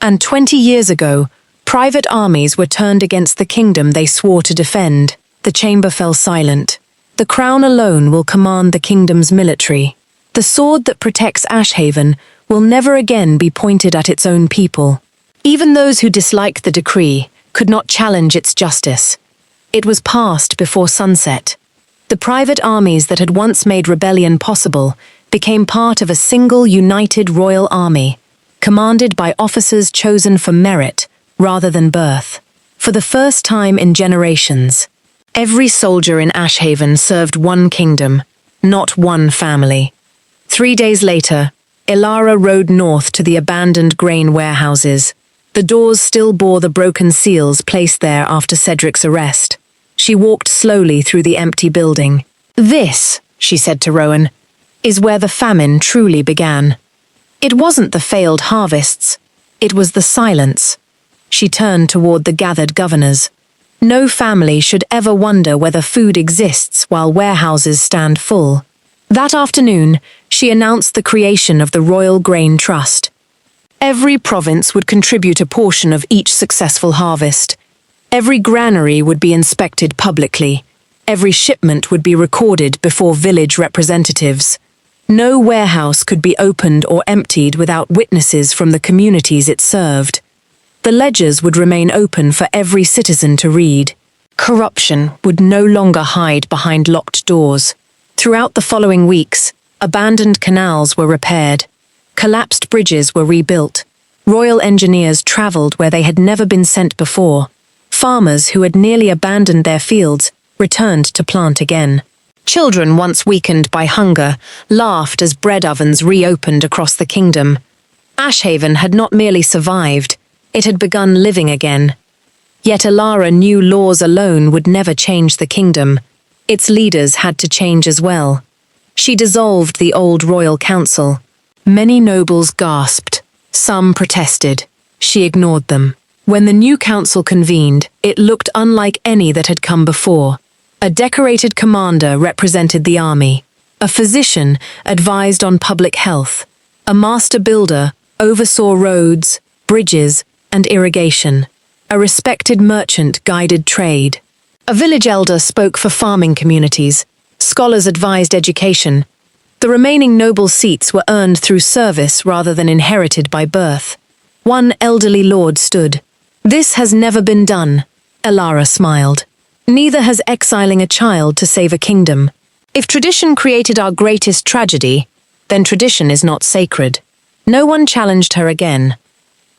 "And 20 years ago, private armies were turned against the kingdom they swore to defend." The chamber fell silent. "The crown alone will command the kingdom's military. The sword that protects Ashhaven will never again be pointed at its own people." Even those who disliked the decree could not challenge its justice. It was passed before sunset. The private armies that had once made rebellion possible became part of a single united royal army, commanded by officers chosen for merit rather than birth. For the first time in generations, every soldier in Ashhaven served one kingdom, not one family. 3 days later, Alara rode north to the abandoned grain warehouses. The doors still bore the broken seals placed there after Cedric's arrest. She walked slowly through the empty building. "This," she said to Rowan, "is where the famine truly began." It wasn't the failed harvests, it was the silence. She turned toward the gathered governors. No family should ever wonder whether food exists while warehouses stand full. That afternoon, she announced the creation of the Royal Grain Trust. Every province would contribute a portion of each successful harvest. Every granary would be inspected publicly. Every shipment would be recorded before village representatives. No warehouse could be opened or emptied without witnesses from the communities it served. The ledgers would remain open for every citizen to read. Corruption would no longer hide behind locked doors. Throughout the following weeks, abandoned canals were repaired. Collapsed bridges were rebuilt. Royal engineers traveled where they had never been sent before. Farmers who had nearly abandoned their fields returned to plant again. Children once weakened by hunger laughed as bread ovens reopened across the kingdom. Ashhaven had not merely survived, it had begun living again. Yet Alara knew laws alone would never change the kingdom. Its leaders had to change as well. She dissolved the old royal council. Many nobles gasped. Some protested. She ignored them. When the new council convened, it looked unlike any that had come before. A decorated commander represented the army. A physician advised on public health. A master builder oversaw roads, bridges, and irrigation. A respected merchant guided trade. A village elder spoke for farming communities. Scholars advised education. The remaining noble seats were earned through service rather than inherited by birth. One elderly lord stood. "This has never been done," Alara smiled. "Neither has exiling a child to save a kingdom. If tradition created our greatest tragedy, then tradition is not sacred." No one challenged her again.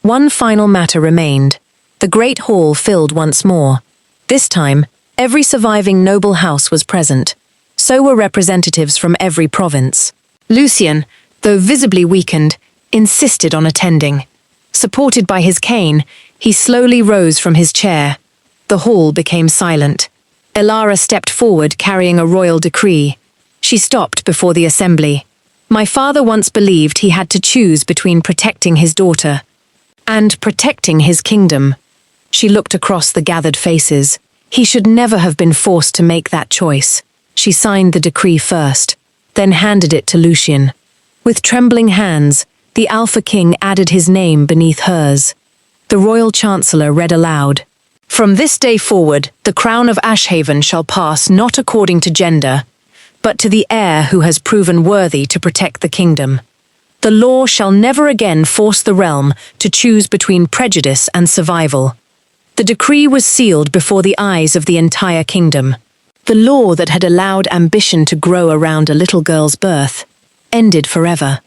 One final matter remained. The great hall filled once more. This time, every surviving noble house was present. So were representatives from every province. Lucien, though visibly weakened, insisted on attending. Supported by his cane, he slowly rose from his chair. The hall became silent. Alara stepped forward carrying a royal decree. She stopped before the assembly. "My father once believed he had to choose between protecting his daughter and protecting his kingdom." She looked across the gathered faces. He should never have been forced to make that choice. She signed the decree first, then handed it to Lucien. With trembling hands, the Alpha King added his name beneath hers. The Royal Chancellor read aloud, "From this day forward, the crown of Ashhaven shall pass not according to gender, but to the heir who has proven worthy to protect the kingdom. The law shall never again force the realm to choose between prejudice and survival." The decree was sealed before the eyes of the entire kingdom. The law that had allowed ambition to grow around a little girl's birth ended forever.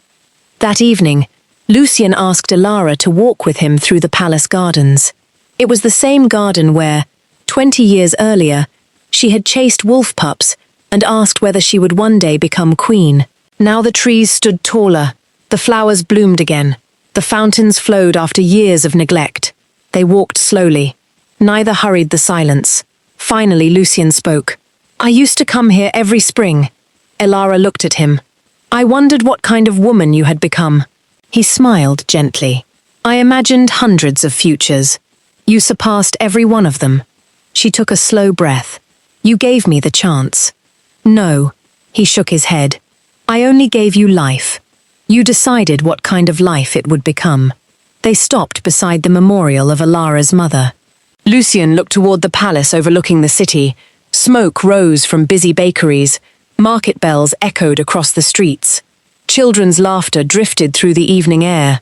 That evening, Lucien asked Elara to walk with him through the palace gardens. It was the same garden where, 20 years earlier, she had chased wolf pups and asked whether she would one day become queen. Now the trees stood taller, the flowers bloomed again, the fountains flowed after years of neglect. They walked slowly. Neither hurried the silence. Finally, Lucien spoke. "I used to come here every spring." Elara looked at him. "I wondered what kind of woman you had become." He smiled gently. "I imagined hundreds of futures. You surpassed every one of them." She took a slow breath. "You gave me the chance." "No," he shook his head. "I only gave you life. You decided what kind of life it would become." They stopped beside the memorial of Elara's mother. Lucien looked toward the palace overlooking the city. Smoke rose from busy bakeries. Market bells echoed across the streets. Children's laughter drifted through the evening air.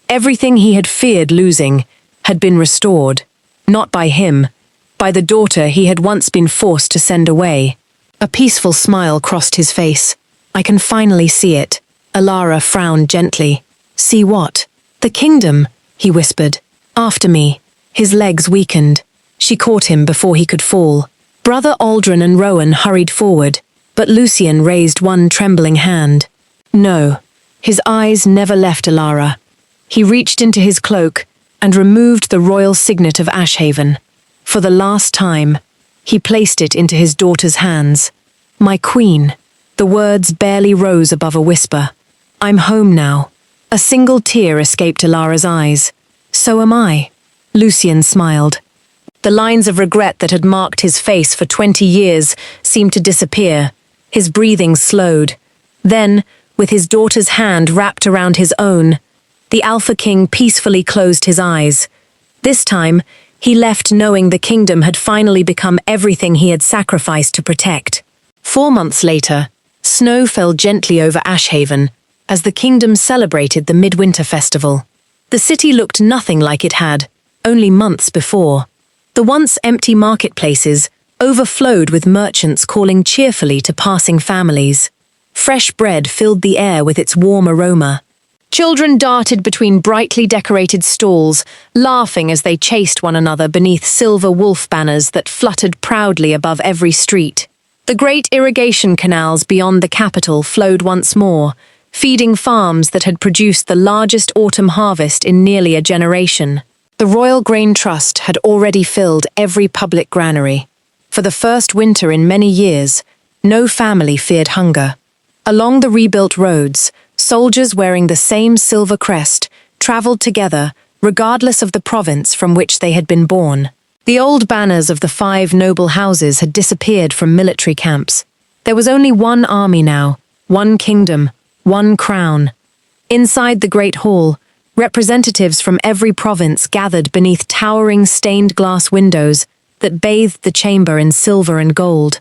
Everything he had feared losing had been restored. Not by him, by the daughter he had once been forced to send away. A peaceful smile crossed his face. "I can finally see it." Elara frowned gently. "See what?" "The kingdom," he whispered. "After me." His legs weakened. She caught him before he could fall. Brother Aldrin and Rowan hurried forward, but Lucien raised one trembling hand. No. His eyes never left Elara. He reached into his cloak and removed the royal signet of Ashhaven. For the last time, he placed it into his daughter's hands. "My queen." The words barely rose above a whisper. "I'm home now." A single tear escaped Elara's eyes. "So am I." Lucien smiled. The lines of regret that had marked his face for 20 years seemed to disappear. His breathing slowed. Then, with his daughter's hand wrapped around his own, the Alpha King peacefully closed his eyes. This time, he left knowing the kingdom had finally become everything he had sacrificed to protect. 4 months later, snow fell gently over Ashhaven as the kingdom celebrated the Midwinter Festival. The city looked nothing like it had, only months before. The once empty marketplaces overflowed with merchants calling cheerfully to passing families. Fresh bread filled the air with its warm aroma. Children darted between brightly decorated stalls, laughing as they chased one another beneath silver wolf banners that fluttered proudly above every street. The great irrigation canals beyond the capital flowed once more, feeding farms that had produced the largest autumn harvest in nearly a generation. The Royal Grain Trust had already filled every public granary. For the first winter in many years, no family feared hunger. Along the rebuilt roads, soldiers wearing the same silver crest traveled together, regardless of the province from which they had been born. The old banners of the 5 noble houses had disappeared from military camps. There was only one army now, one kingdom, one crown. Inside the Great Hall, representatives from every province gathered beneath towering stained glass windows that bathed the chamber in silver and gold.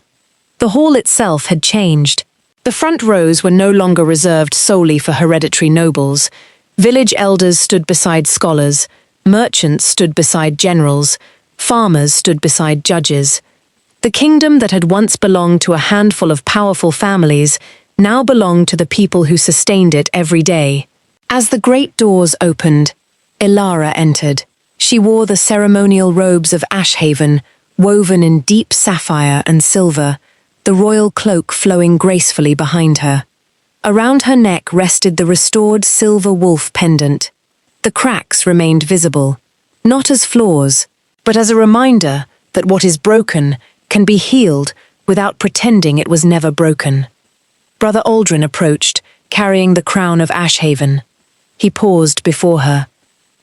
The hall itself had changed. The front rows were no longer reserved solely for hereditary nobles. Village elders stood beside scholars, merchants stood beside generals, farmers stood beside judges. The kingdom that had once belonged to a handful of powerful families now belonged to the people who sustained it every day. As the great doors opened, Elara entered. She wore the ceremonial robes of Ashhaven, woven in deep sapphire and silver, the royal cloak flowing gracefully behind her. Around her neck rested the restored silver wolf pendant. The cracks remained visible, not as flaws, but as a reminder that what is broken can be healed without pretending it was never broken. Brother Aldrin approached, carrying the crown of Ashhaven. He paused before her.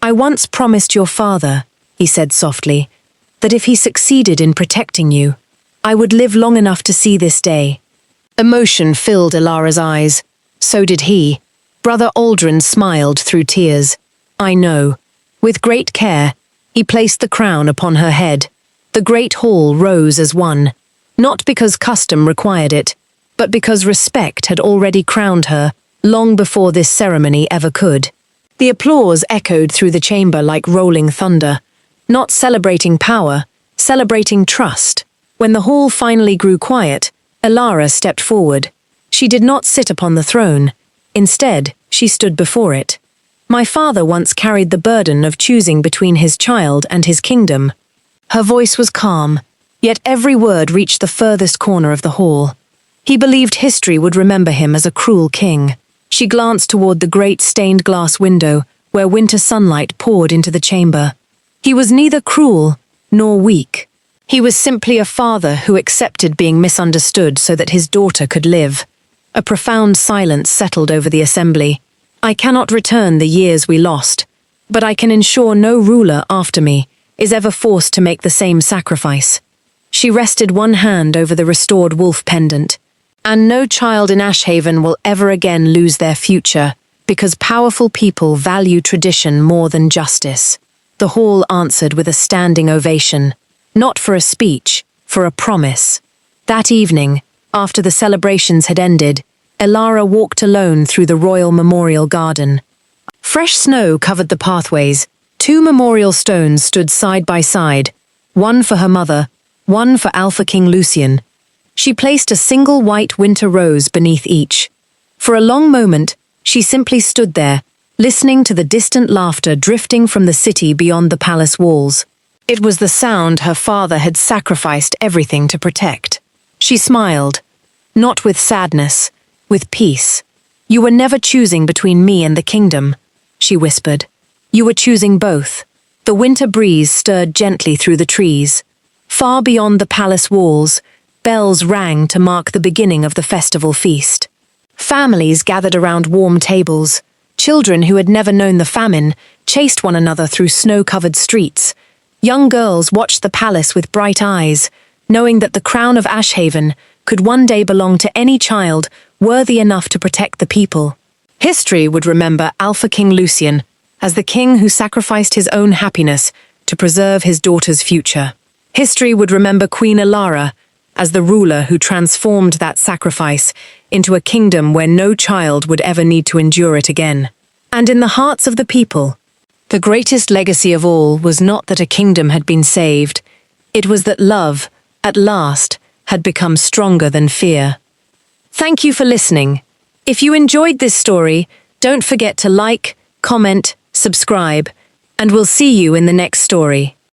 "I once promised your father," he said softly, "that if he succeeded in protecting you, I would live long enough to see this day." Emotion filled Ilara's eyes. So did he. Brother Aldrin smiled through tears. I know. With great care, he placed the crown upon her head. The great hall rose as one, not because custom required it, but because respect had already crowned her, long before this ceremony ever could. The applause echoed through the chamber like rolling thunder, not celebrating power, celebrating trust. When the hall finally grew quiet, Ilara stepped forward. She did not sit upon the throne. Instead, she stood before it. My father once carried the burden of choosing between his child and his kingdom. Her voice was calm, yet every word reached the furthest corner of the hall. He believed history would remember him as a cruel king. She glanced toward the great stained glass window where winter sunlight poured into the chamber. He was neither cruel nor weak. He was simply a father who accepted being misunderstood so that his daughter could live. A profound silence settled over the assembly. I cannot return the years we lost, but I can ensure no ruler after me is ever forced to make the same sacrifice. She rested one hand over the restored wolf pendant. And no child in Ashhaven will ever again lose their future, because powerful people value tradition more than justice. The hall answered with a standing ovation, not for a speech, for a promise. That evening, after the celebrations had ended, Ilara walked alone through the royal memorial garden. Fresh snow covered the pathways. 2 memorial stones stood side by side, one for her mother, one for Alpha King Lucian. She placed a single white winter rose beneath each. For a long moment, she simply stood there, listening to the distant laughter drifting from the city beyond the palace walls. It was the sound her father had sacrificed everything to protect. She smiled, not with sadness, with peace. You were never choosing between me and the kingdom, she whispered. You were choosing both. The winter breeze stirred gently through the trees. Far beyond the palace walls, bells rang to mark the beginning of the festival feast. Families gathered around warm tables. Children who had never known the famine chased one another through snow-covered streets. Young girls watched the palace with bright eyes, knowing that the crown of Ashhaven could one day belong to any child worthy enough to protect the people. History would remember Alpha King Lucian as the king who sacrificed his own happiness to preserve his daughter's future. History would remember Queen Ilara as the ruler who transformed that sacrifice into a kingdom where no child would ever need to endure it again. And in the hearts of the people, the greatest legacy of all was not that a kingdom had been saved, it was that love, at last, had become stronger than fear. Thank you for listening. If you enjoyed this story, don't forget to like, comment, subscribe, and we'll see you in the next story.